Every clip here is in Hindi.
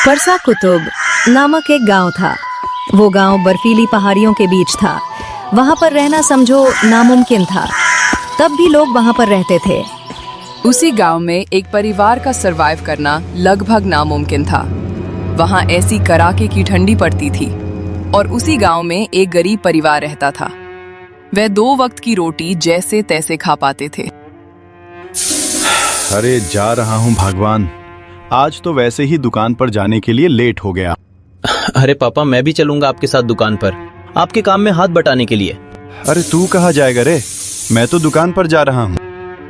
परसा कुतुब नामक एक गांव था। वो गांव बर्फीली पहाड़ियों के बीच था। वहां पर रहना समझो नामुमकिन था, तब भी लोग वहां पर रहते थे। उसी गांव में एक परिवार का सरवाइव करना लगभग नामुमकिन था। वहां ऐसी कड़ाके की ठंडी पड़ती थी और उसी गांव में एक गरीब परिवार रहता था। वह 2 वक्त की रोटी जैसे तैसे खा पाते थे। अरे जा रहा हूँ भगवान, आज तो वैसे ही दुकान पर जाने के लिए लेट हो गया। अरे पापा, मैं भी चलूंगा आपके साथ दुकान पर, आपके काम में हाथ बटाने के लिए। अरे तू कहाँ जाएगा रे? मैं तो दुकान पर जा रहा हूँ।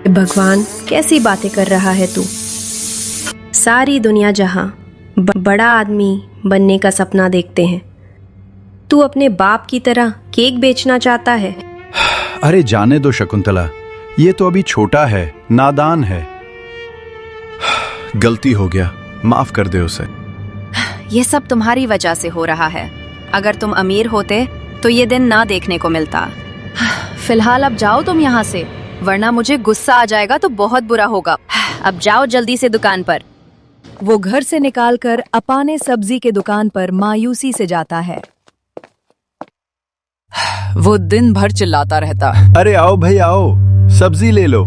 भगवान, कैसी बातें कर रहा है तू। सारी दुनिया जहां बड़ा आदमी बनने का सपना देखते हैं, तू अपने बाप की तरह केक बेचना चाहता है। अरे जाने दो शकुंतला, ये तो अभी छोटा है, नादान है। गलती हो गया, माफ कर दे उसे। ये सब तुम्हारी वजह से हो रहा है। अगर तुम अमीर होते तो ये दिन ना देखने को मिलता। फिलहाल अब जाओ तुम यहाँ से, वरना मुझे गुस्सा आ जाएगा तो बहुत बुरा होगा। अब जाओ जल्दी से दुकान पर। वो घर से निकालकर अपाने सब्जी के दुकान पर मायूसी से जाता है। वो दिन भर चिल्लाता रहता। अरे आओ भाई आओ, सब्जी ले लो,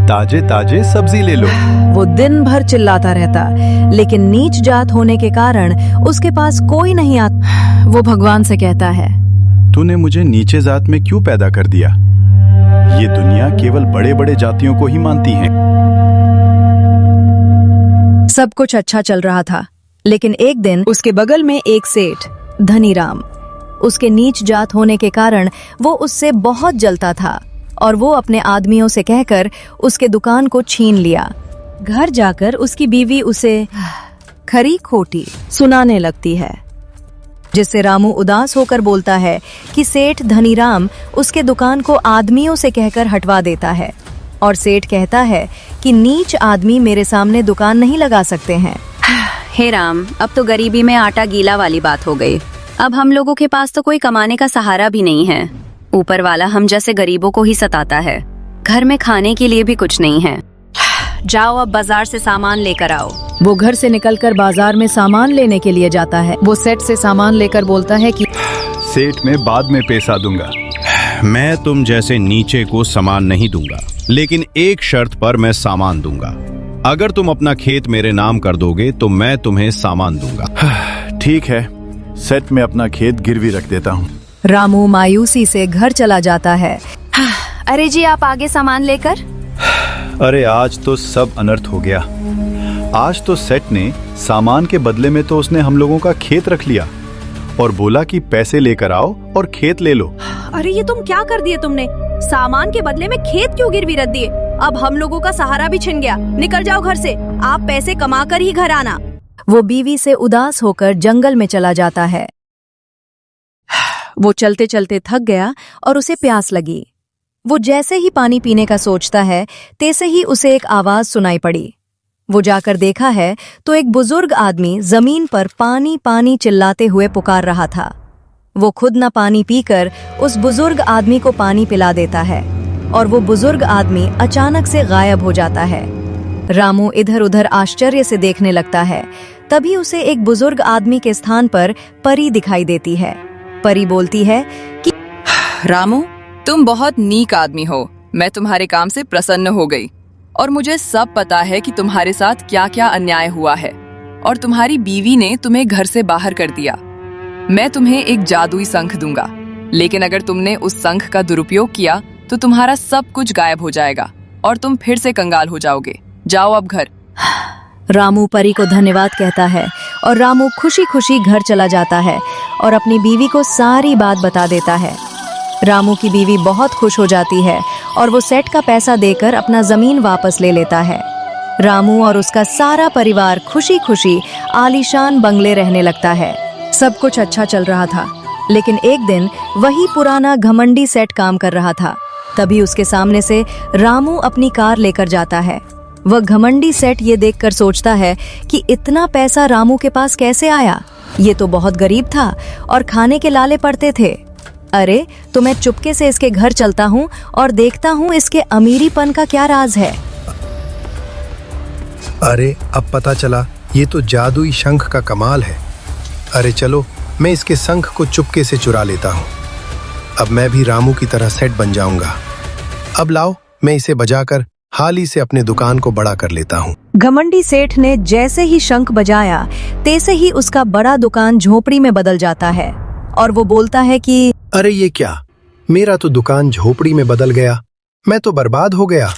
ताजे ताजे सब्जी ले लो। वो दिन भर चिल्लाता रहता, लेकिन नीच जात होने के कारण उसके पास कोई नहीं आता। वो भगवान से कहता है, तूने मुझे नीचे जात में क्यों पैदा कर दिया? ये दुनिया केवल बड़े बड़े जातियों को ही मानती है। सब कुछ अच्छा चल रहा था, लेकिन एक दिन उसके बगल में एक सेठ धनीराम, उसके नीच जात होने के कारण वो उससे बहुत जलता था और वो अपने आदमियों से कहकर उसके दुकान को छीन लिया। घर जाकर उसकी बीवी उसे खरी खोटी सुनाने लगती है, जिससे रामू उदास होकर बोलता है कि सेठ धनीराम उसके दुकान को आदमियों से कहकर हटवा देता है। और सेठ कहता है कि नीच आदमी मेरे सामने दुकान नहीं लगा सकते हैं। हे राम, अब तो गरीबी में आटा गीला वाली बात हो गई। अब हम लोगों के पास तो कोई कमाने का सहारा भी नहीं है। ऊपर वाला हम जैसे गरीबों को ही सताता है। घर में खाने के लिए भी कुछ नहीं है। जाओ अब बाजार से सामान लेकर आओ। वो घर से निकलकर बाजार में सामान लेने के लिए जाता है। वो सेठ से सामान लेकर बोलता है कि सेठ मैं बाद में पैसा दूंगा। मैं तुम जैसे नीचे को सामान नहीं दूंगा, लेकिन एक शर्त पर मैं सामान दूंगा। अगर तुम अपना खेत मेरे नाम कर दोगे तो मैं तुम्हें सामान दूंगा। ठीक है, सेठ मैं अपना खेत गिरवी रख देता हूँ। रामू मायूसी से घर चला जाता है। अरे जी, आप आगे सामान लेकर। अरे आज तो सब अनर्थ हो गया। आज तो सेठ ने सामान के बदले में तो उसने हम लोगों का खेत रख लिया और बोला कि पैसे लेकर आओ और खेत ले लो। अरे ये तुम क्या कर दिए तुमने? सामान के बदले में खेत क्यों गिरवी रख दिए? अब हम लोगों का सहारा भी छिन गया। निकल जाओ घर से, आप पैसे कमा कर ही घर आना। वो बीवी से उदास होकर जंगल में चला जाता है। वो चलते चलते थक गया और उसे प्यास लगी। वो जैसे ही पानी पीने का सोचता है, तैसे ही उसे एक आवाज सुनाई पड़ी। वो जाकर देखा है तो एक बुजुर्ग आदमी जमीन पर पानी पानी चिल्लाते हुए पुकार रहा था। वो खुद न पानी पीकर उस बुजुर्ग आदमी को पानी पिला देता है और वो बुजुर्ग आदमी अचानक से गायब हो जाता है। रामू इधर उधर आश्चर्य से देखने लगता है। तभी उसे एक बुजुर्ग आदमी के स्थान पर परी दिखाई देती है। परी बोलती है कि रामू, तुम बहुत नीक आदमी हो। मैं तुम्हारे काम से प्रसन्न हो गई और मुझे सब पता है कि तुम्हारे साथ क्या क्या अन्याय हुआ है और तुम्हारी बीवी ने तुम्हें घर से बाहर कर दिया। मैं तुम्हें एक जादुई शंख दूंगा, लेकिन अगर तुमने उस शंख का दुरुपयोग किया तो तुम्हारा सब कुछ गायब हो जाएगा और तुम फिर से कंगाल हो जाओगे। जाओ अब घर। रामू परी को धन्यवाद कहता है और रामू खुशी खुशी घर चला जाता है और अपनी बीवी को सारी बात बता देता है। रामू की बीवी बहुत खुश हो जाती है और वो सेठ का पैसा देकर अपना जमीन वापस ले लेता है। रामू और उसका सारा परिवार खुशी खुशी आलीशान बंगले रहने लगता है। सब कुछ अच्छा चल रहा था, लेकिन एक दिन वही पुराना घमंडी सेठ काम कर रहा था। तभी उसके सामने से रामू अपनी कार लेकर जाता है। वह घमंडी सेठ ये देखकर सोचता है कि इतना पैसा रामू के पास कैसे आया? ये तो बहुत गरीब था और खाने के लाले पड़ते थे। अरे तो मैं चुपके से इसके घर चलता हूँ और देखता हूँ इसके अमीरीपन का क्या राज है। अरे अब पता चला ये तो जादुई शंख का कमाल है। अरे चलो, मैं इसके शंख को चुपके से चुरा लेता हूँ। अब मैं भी रामू की तरह सेठ बन जाऊंगा। अब लाओ, मैं इसे बजाकर हाल ही से अपने दुकान को बड़ा कर लेता हूँ। घमंडी सेठ ने जैसे ही शंख बजाया तैसे ही उसका बड़ा दुकान झोपड़ी में बदल जाता है और वो बोलता है कि अरे ये क्या, मेरा तो दुकान झोपड़ी में बदल गया, मैं तो बर्बाद हो गया।